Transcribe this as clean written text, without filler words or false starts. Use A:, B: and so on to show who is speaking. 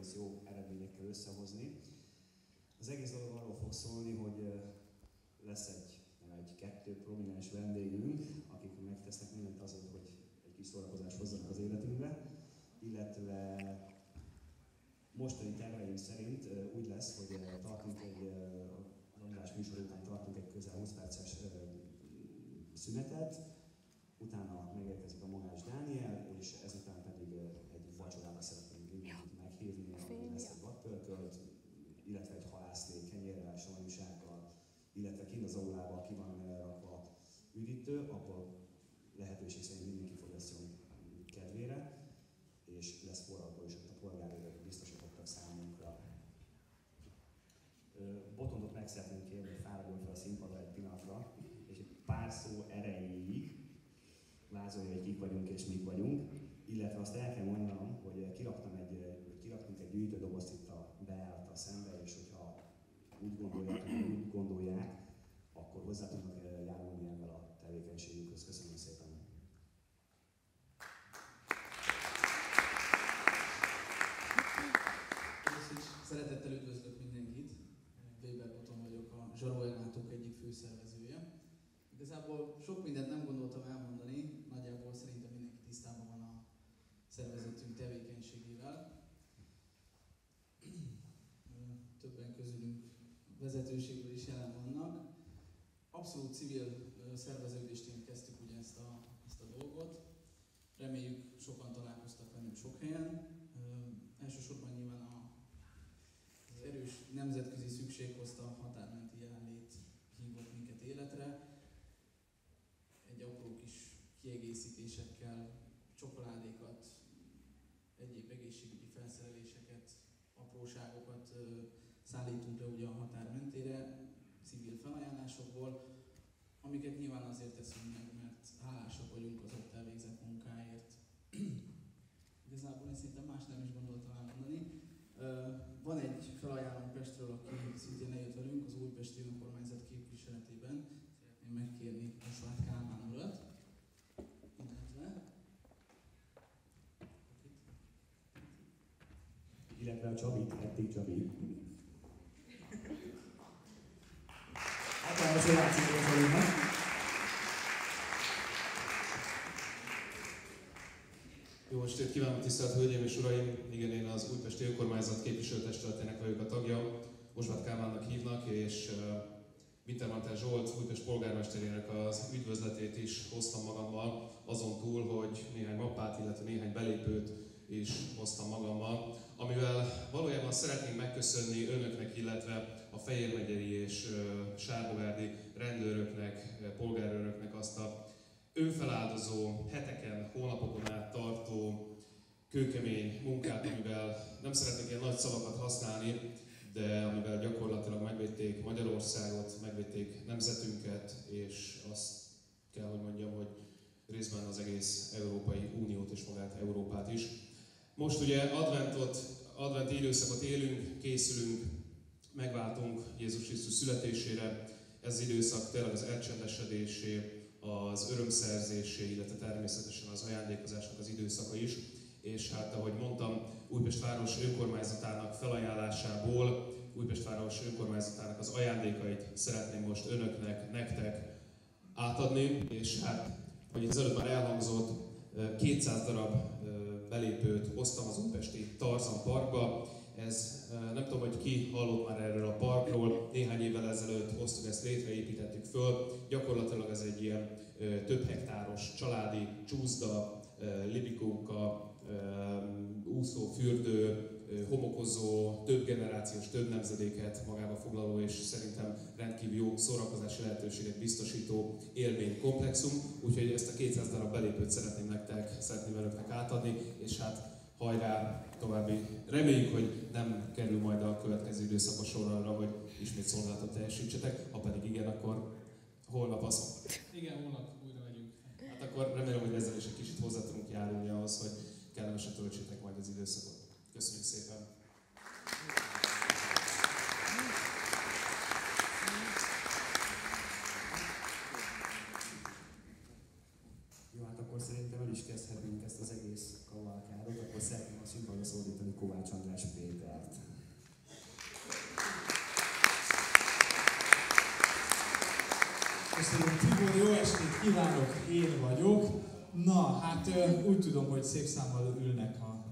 A: egész jó eredményekkel összehozni. Az egész dolog arról fog szólni, hogy lesz egy-kettő prominens vendégünk, akik megtesznek mindent azért, hogy egy kis szórakozást hozzanak az életünkbe, illetve mostani terveim szerint úgy lesz, hogy tartunk az adás műsor után tartunk egy közel 20 perces szünetet, utána megérkezik a Magás Dániel, és ezután pedig egy vacsorára szeretnénk mindenkit meghívni, ahol lesz egy vadpörkölt, illetve egy halászlé kenyérrel, savanyúsággal, illetve kint az aulában ki van rakva üdítő, abból lehetőség szerint mindenki fogyasztjon kedvére, és lesz forradó is, a polgárőrök biztosítottak számunkra. Botondot meg szeretném kérni, hogy fáradjon fel a színpadra egy pillanatra, és egy pár szó erejéig vázolja, hogy kik vagyunk és mik vagyunk, illetve azt el kell mondanom, hogy kiraktunk egy gyűjtődobozt itt a bejárattal szembe, és hogyha úgy gondolják, akkor hozzá tudnak járulni ebben a tevékenységünkhöz. Köszönöm szépen!
B: Szeretettel üdvözlök mindenkit! Weber Botond vagyok, a Zsaró ellátók egyik főszervezője. Igazából sok mindent nem gondoltam elmondani, nagyjából szerintem mindenki tisztában van a szervezetünk tevékenységével. Többen közülünk vezetőségből is jelen vannak. Abszolút civil szerveződésként kezdtük ugye ezt a dolgot. Reméljük sokan találkoztak velünk sok helyen. Elsősorban nyilván az erős nemzetközi szükség hozta a határmenti jelenlét, hívott minket életre. Egy apró kis kiegészítésekkel, csokoládékat, egyéb egészségügyi felszereléseket, apróságokat szállítunk le ugye a határ mentére, civil felajánlásokból, amiket nyilván azért teszünk meg, mert hálásak vagyunk az ott elvégzett munkáért. Igazából én szerintem más nem is gondoltam elmondani. Van egy felajánlónk Pestről, aki szintén eljött velünk az Újpesti Önkormányzat képviseletében. Szeretném megkérni Osváth Kálmán urat,
A: illetve a Csabit, Ettik Csabi. Hatalmas reakciót vagyunk.
C: Jó estét kívánok, tisztelt Hölgyeim és Uraim! Igen, én az Újpesti Önkormányzat képviselőtestületének vagyok a tagja. Osváth Kálmánnak hívnak, és Wintermantel Zsolt Újpest polgármesterének az üdvözletét is hoztam magammal, azon túl, hogy néhány mappát, illetve néhány belépőt is hoztam magammal, amivel valójában szeretnénk megköszönni önöknek, illetve a Fejér megyei és Sárgavárdi rendőröknek, polgárőröknek azt a önfeláldozó, heteken, hónapokon át tartó, kőkemény munkát, amivel nem szeretnék ilyen nagy szavakat használni, de amivel gyakorlatilag megvédték Magyarországot, megvédték nemzetünket, és azt kell, hogy mondjam, hogy részben az egész Európai Uniót és magát Európát is. Most ugye adventi időszakot élünk, készülünk, megváltunk Jézus Krisztus születésére. Ez az időszak tényleg az elcsendesedésé, az örömszerzésé, illetve természetesen az ajándékozásnak az időszaka is. És hát, ahogy mondtam, Újpest város önkormányzatának felajánlásából, Újpest város önkormányzatának az ajándékait szeretném most önöknek, nektek átadni. És hát, ahogy az előbb már elhangzott, 200 darab belépőt hoztam az újpesti Tarzan Parkba. Ez nem tudom, hogy ki hallott már erről a parkról, néhány évvel ezelőtt hoztuk ezt létre, építettük föl. Gyakorlatilag ez egy ilyen több hektáros családi csúszda, libikóka, úszófürdő, homokozó, több generációs, több nemzedéket magába foglaló és szerintem rendkívül jó szórakozási lehetőséget biztosító élménykomplexum. Úgyhogy ezt a 200 darab belépőt szeretném önöknek átadni, és hát hajrá további. Reméljük, hogy nem kerül majd a következő időszakos sorra arra, hogy ismét szolgálatot teljesítsetek, ha pedig igen, akkor holnap az.
B: Igen, holnap újra megyünk.
C: Hát akkor remélem, hogy ezzel is egy kicsit hozzá tudunk járulni ahhoz, hogy kellemesen töltsétek majd az időszakot. Köszönjük szépen!
A: Jó, hát akkor szerintem el is kezdhetnénk ezt az egész kavalkádot, akkor szeretném azt színpadra szólítani Kovács András Pétert.
D: Köszönöm, Tibor, jó estét kívánok, én vagyok. Na, hát úgy tudom, hogy szép számmal ülnek a